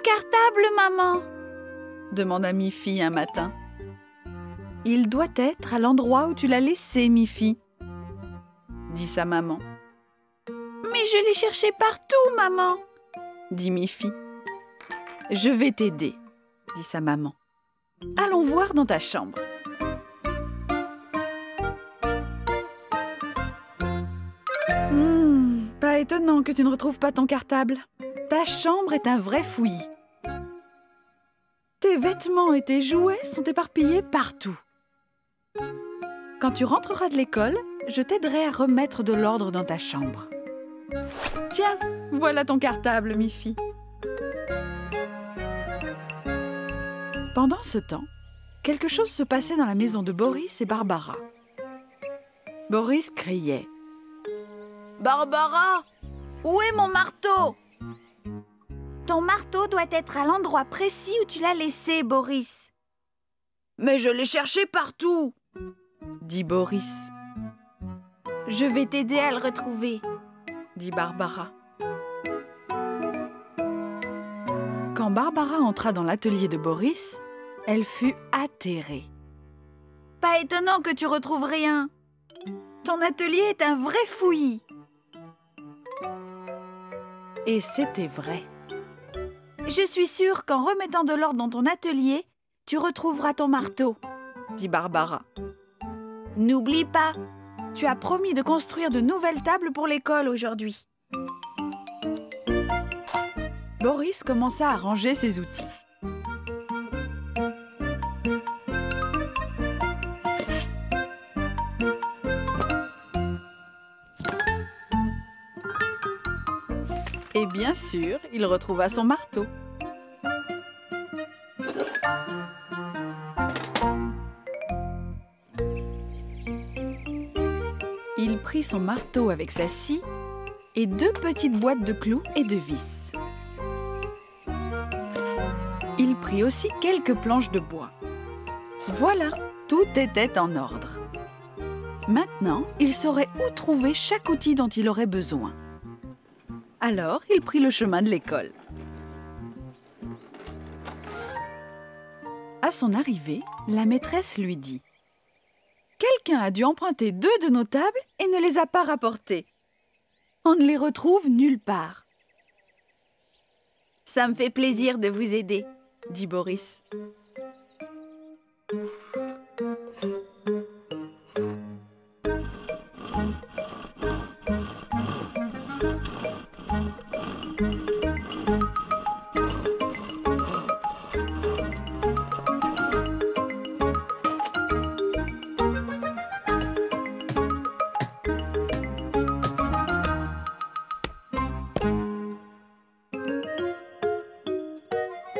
cartable, maman? demanda Mi-Fi un matin. Il doit être à l'endroit où tu l'as laissé, Mi-Fi, dit sa maman. Mais je l'ai cherché partout, maman, dit Mi-Fi. Je vais t'aider, dit sa maman. Allons voir dans ta chambre. Pas étonnant que tu ne retrouves pas ton cartable. Ta chambre est un vrai fouillis. Tes vêtements et tes jouets sont éparpillés partout. Quand tu rentreras de l'école, je t'aiderai à remettre de l'ordre dans ta chambre. Tiens, voilà ton cartable, Mi-Fi. Pendant ce temps, quelque chose se passait dans la maison de Boris et Barbara. Boris criait. « Barbara, où est mon marteau? » Ton marteau doit être à l'endroit précis où tu l'as laissé, Boris. Mais je l'ai cherché partout, dit Boris. Je vais t'aider à le retrouver, dit Barbara. Quand Barbara entra dans l'atelier de Boris, elle fut atterrée. Pas étonnant que tu retrouves rien. Ton atelier est un vrai fouillis. Et c'était vrai. Je suis sûre qu'en remettant de l'ordre dans ton atelier, tu retrouveras ton marteau, dit Barbara. N'oublie pas, tu as promis de construire de nouvelles tables pour l'école aujourd'hui. Boris commença à ranger ses outils. Et bien sûr, il retrouva son marteau. Il prit son marteau avec sa scie et 2 petites boîtes de clous et de vis. Il prit aussi quelques planches de bois. Voilà, tout était en ordre. Maintenant, il saurait où trouver chaque outil dont il aurait besoin. Alors, il prit le chemin de l'école. À son arrivée, la maîtresse lui dit « Quelqu'un a dû emprunter 2 de nos tables et ne les a pas rapportées. On ne les retrouve nulle part. » « Ça me fait plaisir de vous aider, » dit Boris.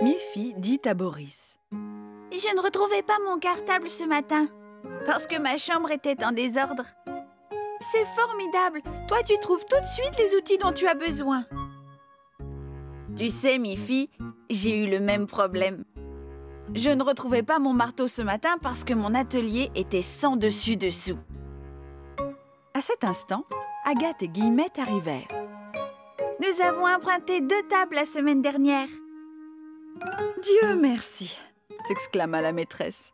Mi-Fi dit à Boris. « Je ne retrouvais pas mon cartable ce matin, parce que ma chambre était en désordre. C'est formidable, toi tu trouves tout de suite les outils dont tu as besoin. » Tu sais, Mi-Fi, j'ai eu le même problème. Je ne retrouvais pas mon marteau ce matin parce que mon atelier était sans dessus-dessous. À cet instant, Agathe et Guillemette arrivèrent. « Nous avons emprunté 2 tables la semaine dernière. » Dieu merci, s'exclama la maîtresse.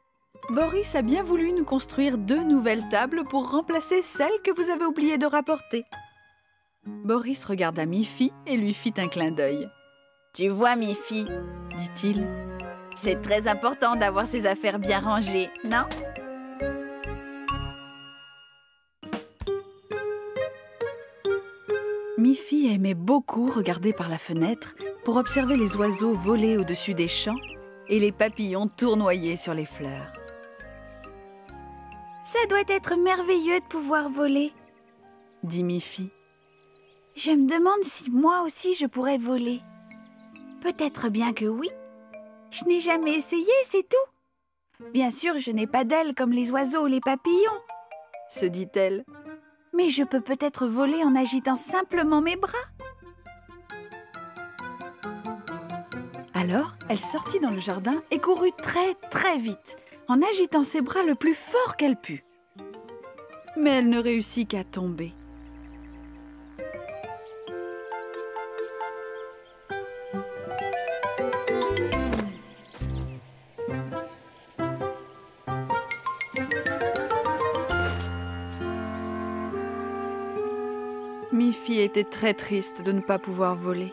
Boris a bien voulu nous construire 2 nouvelles tables pour remplacer celles que vous avez oublié de rapporter. Boris regarda Mi-Fi et lui fit un clin d'œil. Tu vois, Mi-Fi, dit-il, c'est très important d'avoir ses affaires bien rangées, non? Mi-Fi aimait beaucoup regarder par la fenêtre pour observer les oiseaux voler au-dessus des champs et les papillons tournoyer sur les fleurs. Ça doit être merveilleux de pouvoir voler, dit Mi-Fi. Je me demande si moi aussi je pourrais voler. Peut-être bien que oui. Je n'ai jamais essayé, c'est tout. Bien sûr, je n'ai pas d'ailes comme les oiseaux ou les papillons, se dit-elle. Mais je peux peut-être voler en agitant simplement mes bras. Alors, elle sortit dans le jardin et courut très, très vite, en agitant ses bras le plus fort qu'elle put. Mais elle ne réussit qu'à tomber. Mi-Fi était très triste de ne pas pouvoir voler.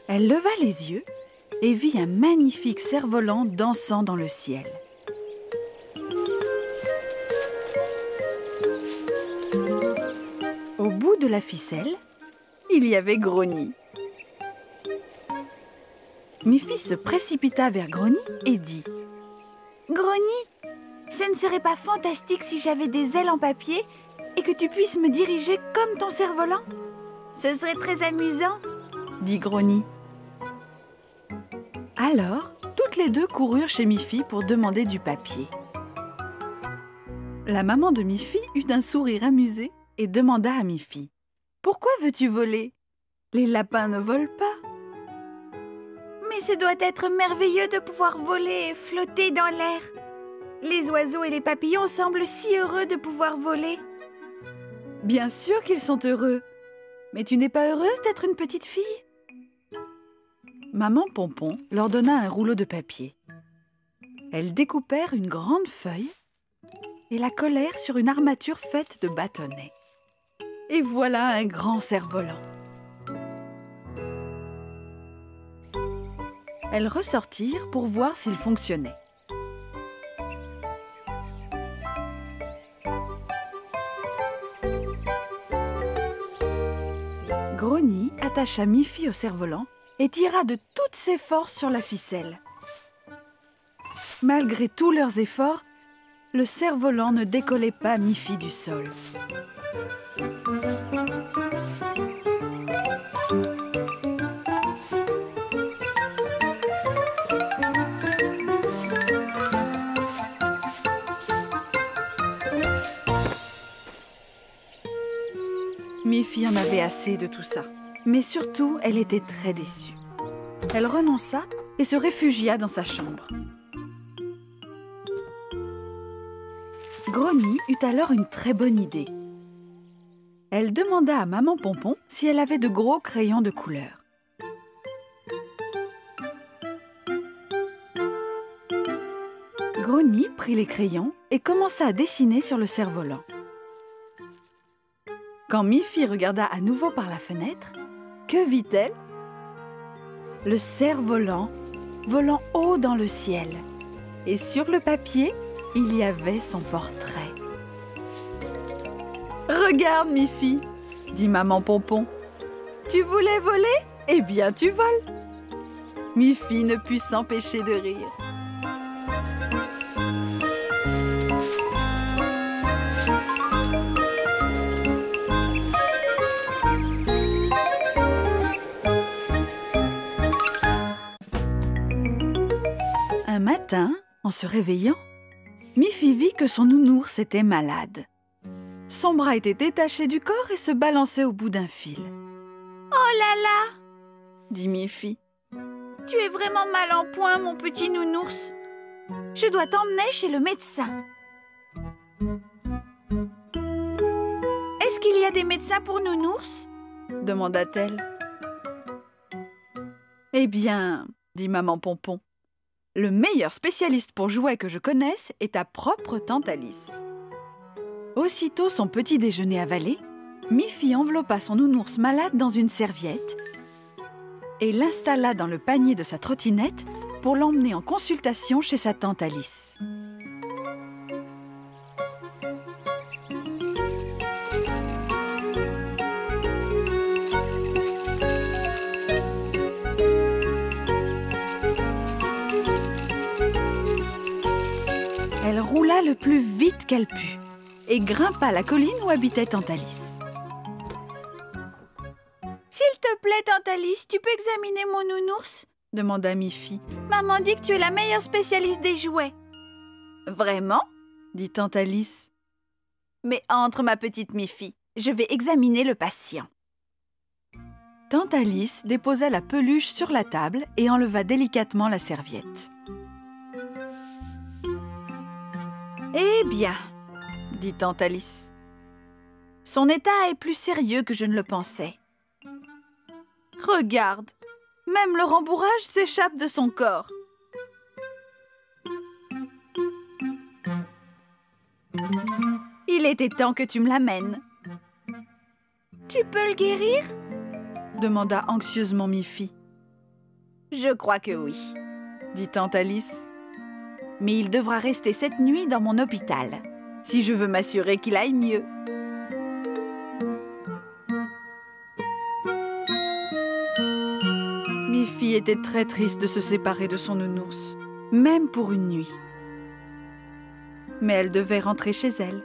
Elle leva les yeux et vit un magnifique cerf-volant dansant dans le ciel. Au bout de la ficelle, il y avait Grogny. Mi-Fi se précipita vers Grogny et dit « Grogny, ce ne serait pas fantastique si j'avais des ailes en papier et que tu puisses me diriger comme ton cerf-volant? Ce serait très amusant. » dit Grogny. Alors, toutes les deux coururent chez Mi-Fi pour demander du papier. La maman de Mi-Fi eut un sourire amusé et demanda à Mi-Fi « Pourquoi veux-tu voler? Les lapins ne volent pas. » Mais ce doit être merveilleux de pouvoir voler et flotter dans l'air. Les oiseaux et les papillons semblent si heureux de pouvoir voler. Bien sûr qu'ils sont heureux. Mais tu n'es pas heureuse d'être une petite fille? Maman Pompon leur donna un rouleau de papier. Elles découpèrent une grande feuille et la collèrent sur une armature faite de bâtonnets. Et voilà un grand cerf-volant. Elles ressortirent pour voir s'il fonctionnait. Grogny attacha Mi-Fi au cerf-volant et tira de toutes ses forces sur la ficelle. Malgré tous leurs efforts, le cerf-volant ne décollait pas Mi-Fi du sol. Mi-Fi en avait assez de tout ça, mais surtout, elle était très déçue. Elle renonça et se réfugia dans sa chambre. Grogny eut alors une très bonne idée. Elle demanda à maman Pompon si elle avait de gros crayons de couleur. Grogny prit les crayons et commença à dessiner sur le cerf-volant. Quand Mi-Fi regarda à nouveau par la fenêtre, que vit-elle? Le cerf-volant volant haut dans le ciel. Et sur le papier, il y avait son portrait. « Regarde, Mi-Fi, » dit maman Pompon. « Tu voulais voler? Eh bien, tu voles !» Mi-Fi ne put s'empêcher de rire. Un matin, en se réveillant, Mi-Fi vit que son nounours était malade. Son bras était détaché du corps et se balançait au bout d'un fil. « Oh là là !» dit Mi-Fi. « Tu es vraiment mal en point, mon petit nounours. Je dois t'emmener chez le médecin. » « Est-ce qu'il y a des médecins pour nounours ?» demanda-t-elle. « Eh bien, dit maman Pompon, le meilleur spécialiste pour jouets que je connaisse est ta propre tante Alice. » Aussitôt son petit déjeuner avalé, Mi-Fi enveloppa son nounours malade dans une serviette et l'installa dans le panier de sa trottinette pour l'emmener en consultation chez sa tante Alice. Elle roula le plus vite qu'elle put et grimpa la colline où habitait tante Alice. « S'il te plaît, tante Alice, tu peux examiner mon nounours ?» demanda Mi-Fi. « Maman dit que tu es la meilleure spécialiste des jouets. »« Vraiment ?» dit tante Alice. « Mais entre, ma petite Mi-Fi, je vais examiner le patient. » Tante Alice déposa la peluche sur la table et enleva délicatement la serviette. « Eh bien, dit tante Alice. Son état est plus sérieux que je ne le pensais. Regarde, même le rembourrage s'échappe de son corps. Il était temps que tu me l'amènes. Tu peux le guérir? Demanda anxieusement Miffy. Je crois que oui, Dit tante Alice. mais il devra rester cette nuit dans mon hôpital, si je veux m'assurer qu'il aille mieux. Miffy était très triste de se séparer de son nounours, même pour une nuit. Mais elle devait rentrer chez elle.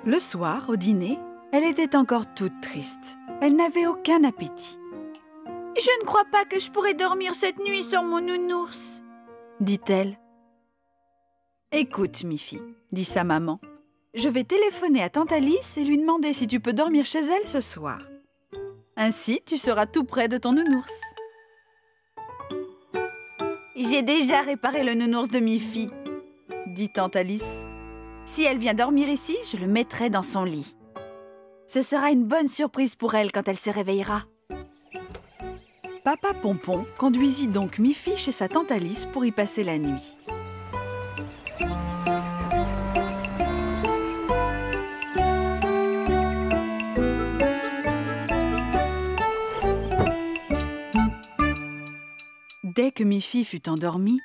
Le soir, au dîner, elle était encore toute triste. Elle n'avait aucun appétit, Je ne crois pas que je pourrais dormir cette nuit sans mon nounours. dit-elle. Écoute, Miffy, dit sa maman. Je vais téléphoner à tante Alice et lui demander si tu peux dormir chez elle ce soir. Ainsi, tu seras tout près de ton nounours. J'ai déjà réparé le nounours de Miffy. Dit tante Alice. Si elle vient dormir ici, je le mettrai dans son lit. Ce sera une bonne surprise pour elle quand elle se réveillera. Papa Pompon conduisit donc Miffy chez sa tante Alice pour y passer la nuit. Dès que Miffy fut endormie,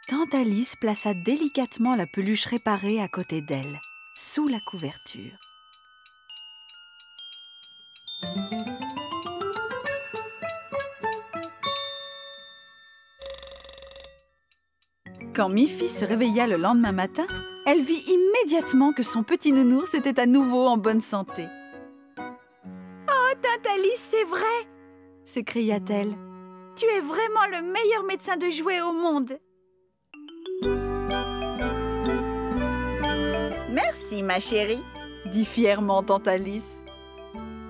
tante Alice plaça délicatement la peluche réparée à côté d'elle, sous la couverture. Quand Miffy se réveilla le lendemain matin, elle vit immédiatement que son petit nounours était à nouveau en bonne santé. « Oh, tante Alice, c'est vrai !» s'écria-t-elle. « Tu es vraiment le meilleur médecin de jouets au monde !» Merci, ma chérie, dit fièrement tante Alice.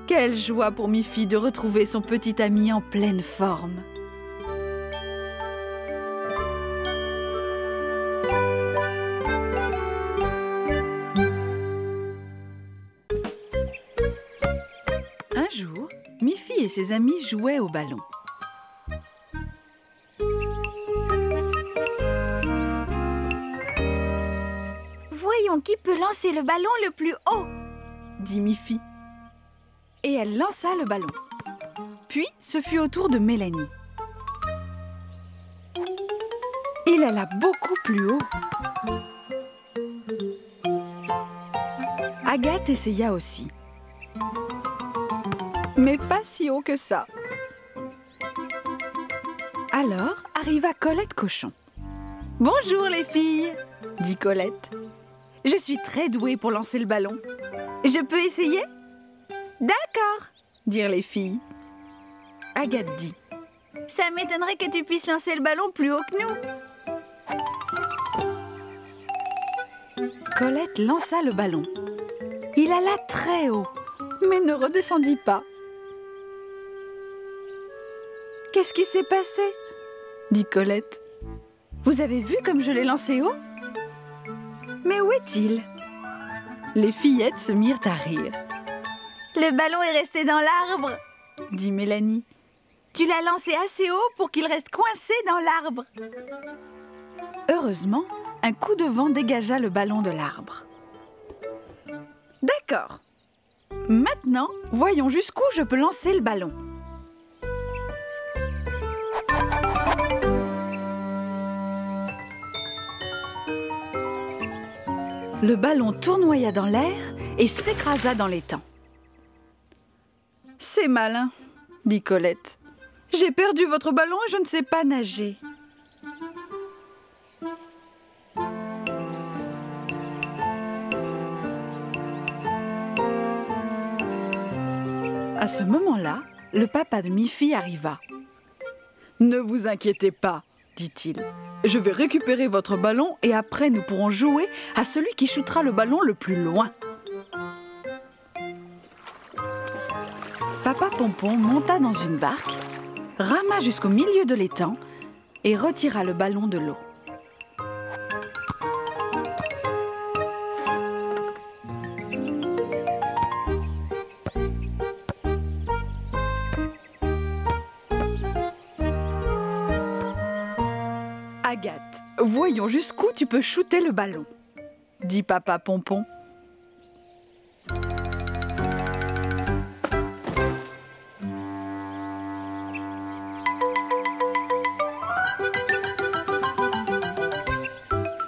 Quelle joie pour Miffy de retrouver son petit ami en pleine forme. Un jour, Miffy et ses amis jouaient au ballon. Voyons qui peut lancer le ballon le plus haut, dit Miffy. Et elle lança le ballon. Puis, ce fut au tour de Mélanie. Il alla beaucoup plus haut. Agathe essaya aussi. Mais pas si haut que ça. Alors arriva Colette Cochon. « Bonjour les filles !» dit Colette. « Je suis très douée pour lancer le ballon. Je peux essayer ?» « D'accord, dirent les filles. Agathe dit. Ça m'étonnerait que tu puisses lancer le ballon plus haut que nous. » Colette lança le ballon. Il alla très haut, mais ne redescendit pas. « Qu'est-ce qui s'est passé ?» dit Colette. « Vous avez vu comme je l'ai lancé haut ? Mais où est-il » Les fillettes se mirent à rire. Le ballon est resté dans l'arbre, dit Mélanie. Tu l'as lancé assez haut pour qu'il reste coincé dans l'arbre. Heureusement, un coup de vent dégagea le ballon de l'arbre. D'accord. Maintenant, voyons jusqu'où je peux lancer le ballon. Le ballon tournoya dans l'air et s'écrasa dans l'étang. « C'est malin, » dit Colette. « J'ai perdu votre ballon et je ne sais pas nager. » À ce moment-là, le papa de Miffy arriva. « Ne vous inquiétez pas, dit-il. Je vais récupérer votre ballon et après nous pourrons jouer à celui qui shootera le ballon le plus loin. » Papa Pompon monta dans une barque, rama jusqu'au milieu de l'étang et retira le ballon de l'eau. Agathe, voyons jusqu'où tu peux shooter le ballon, dit Papa Pompon.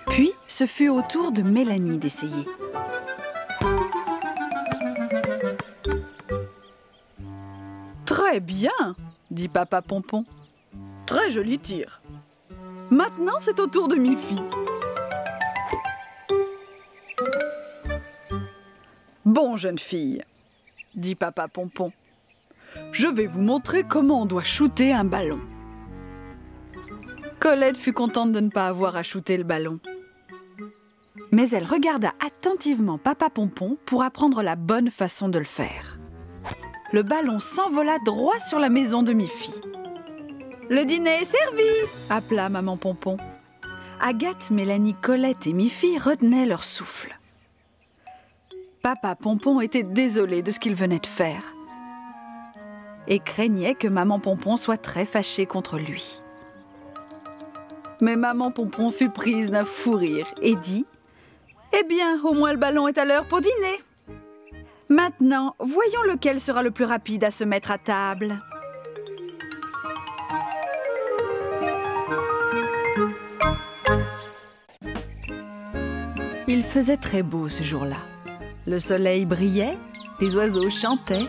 Puis, ce fut au tour de Mélanie d'essayer. Très bien, dit Papa Pompon. Très joli tir. Maintenant, c'est au tour de Miffy. Bon, jeune fille, dit Papa Pompon, je vais vous montrer comment on doit shooter un ballon. Colette fut contente de ne pas avoir à shooter le ballon. Mais elle regarda attentivement Papa Pompon pour apprendre la bonne façon de le faire. Le ballon s'envola droit sur la maison de Miffy. « Le dîner est servi !» appela Maman Pompon. Agathe, Mélanie, Colette et Miffy retenaient leur souffle. Papa Pompon était désolé de ce qu'il venait de faire et craignait que Maman Pompon soit très fâchée contre lui. Mais Maman Pompon fut prise d'un fou rire et dit « Eh bien, au moins le ballon est à l'heure pour dîner. Maintenant, voyons lequel sera le plus rapide à se mettre à table. » Il faisait très beau ce jour-là. Le soleil brillait, les oiseaux chantaient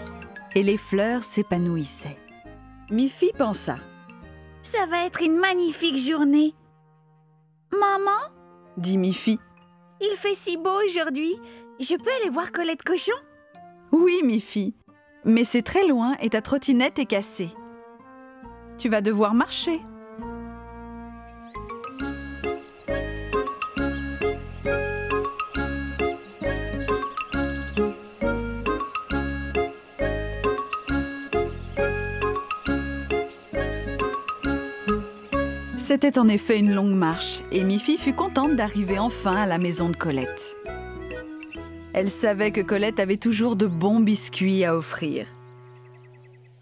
et les fleurs s'épanouissaient. Miffy pensa. « Ça va être une magnifique journée. »« Maman ?» dit Miffy. « Il fait si beau aujourd'hui. Je peux aller voir Colette Cochon ?» ?»« Oui, Miffy, mais c'est très loin et ta trottinette est cassée. Tu vas devoir marcher. » C'était en effet une longue marche et Miffy fut contente d'arriver enfin à la maison de Colette. Elle savait que Colette avait toujours de bons biscuits à offrir.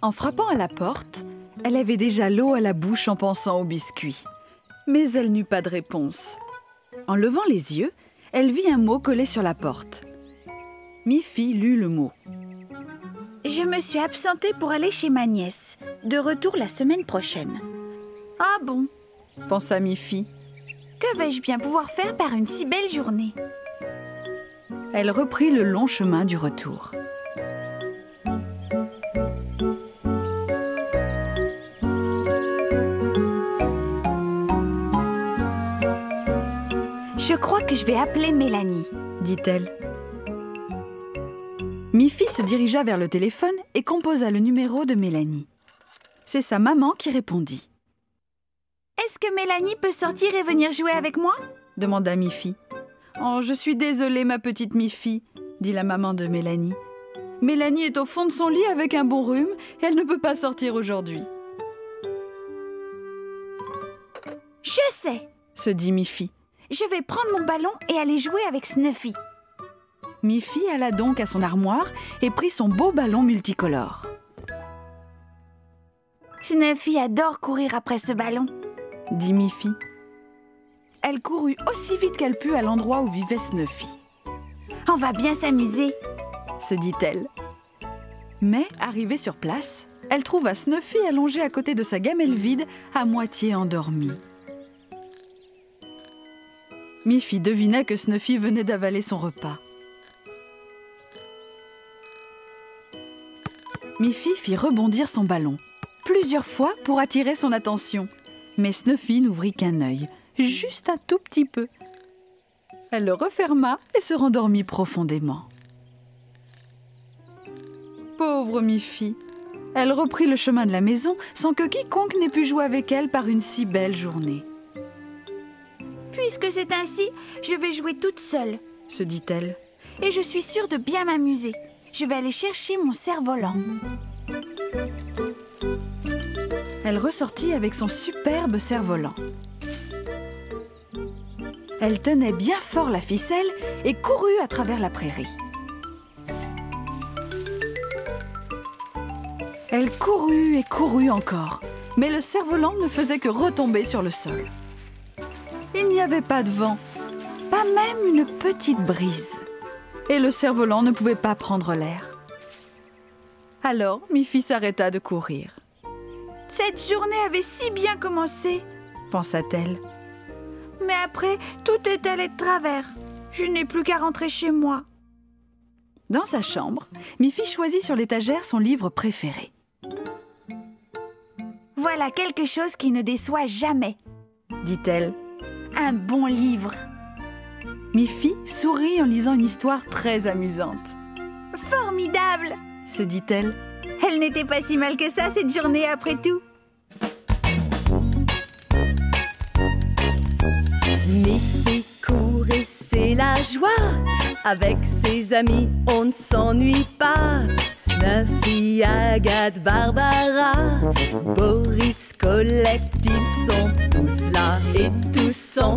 En frappant à la porte, elle avait déjà l'eau à la bouche en pensant aux biscuits. Mais elle n'eut pas de réponse. En levant les yeux, elle vit un mot collé sur la porte. Miffy lut le mot. « Je me suis absentée pour aller chez ma nièce. De retour la semaine prochaine. »« Ah bon ?» pensa Miffy. « Que vais-je bien pouvoir faire par une si belle journée ?» Elle reprit le long chemin du retour. « Je crois que je vais appeler Mélanie, » dit-elle. Miffy se dirigea vers le téléphone et composa le numéro de Mélanie. C'est sa maman qui répondit. « Est-ce que Mélanie peut sortir et venir jouer avec moi ?» demanda Miffy. « Oh, je suis désolée, ma petite Miffy, » dit la maman de Mélanie. « Mélanie est au fond de son lit avec un bon rhume et elle ne peut pas sortir aujourd'hui. »« Je sais !» se dit Miffy. « Je vais prendre mon ballon et aller jouer avec Snuffy. » Miffy alla donc à son armoire et prit son beau ballon multicolore. « Snuffy adore courir après ce ballon, » dit Miffy. Elle courut aussi vite qu'elle put à l'endroit où vivait Snuffy. « On va bien s'amuser, » se dit-elle. Mais, arrivée sur place, elle trouva Snuffy allongé à côté de sa gamelle vide, à moitié endormie. Miffy devina que Snuffy venait d'avaler son repas. Miffy fit rebondir son ballon, plusieurs fois pour attirer son attention. Mais Snuffy n'ouvrit qu'un œil, juste un tout petit peu. Elle le referma et se rendormit profondément. Pauvre Miffy, elle reprit le chemin de la maison sans que quiconque n'ait pu jouer avec elle par une si belle journée. « Puisque c'est ainsi, je vais jouer toute seule, » se dit-elle. « Et je suis sûre de bien m'amuser. Je vais aller chercher mon cerf-volant. » Elle ressortit avec son superbe cerf-volant. Elle tenait bien fort la ficelle et courut à travers la prairie. Elle courut et courut encore, mais le cerf-volant ne faisait que retomber sur le sol. Il n'y avait pas de vent, pas même une petite brise. Et le cerf-volant ne pouvait pas prendre l'air. Alors, Miffy s'arrêta de courir. « Cette journée avait si bien commencé !» pensa-t-elle. « Mais après, tout est allé de travers. Je n'ai plus qu'à rentrer chez moi. » Dans sa chambre, Miffy choisit sur l'étagère son livre préféré. « Voilà quelque chose qui ne déçoit jamais, » dit-elle. « Un bon livre. » Miffy sourit en lisant une histoire très amusante. « Formidable !» se dit-elle. « Elle n'était pas si mal que ça cette journée après tout. » Miffy court et c'est la joie. Avec ses amis, on ne s'ennuie pas. Snuffy, Agathe, Barbara, Boris, Colette, ils sont tous là et tous ensemble.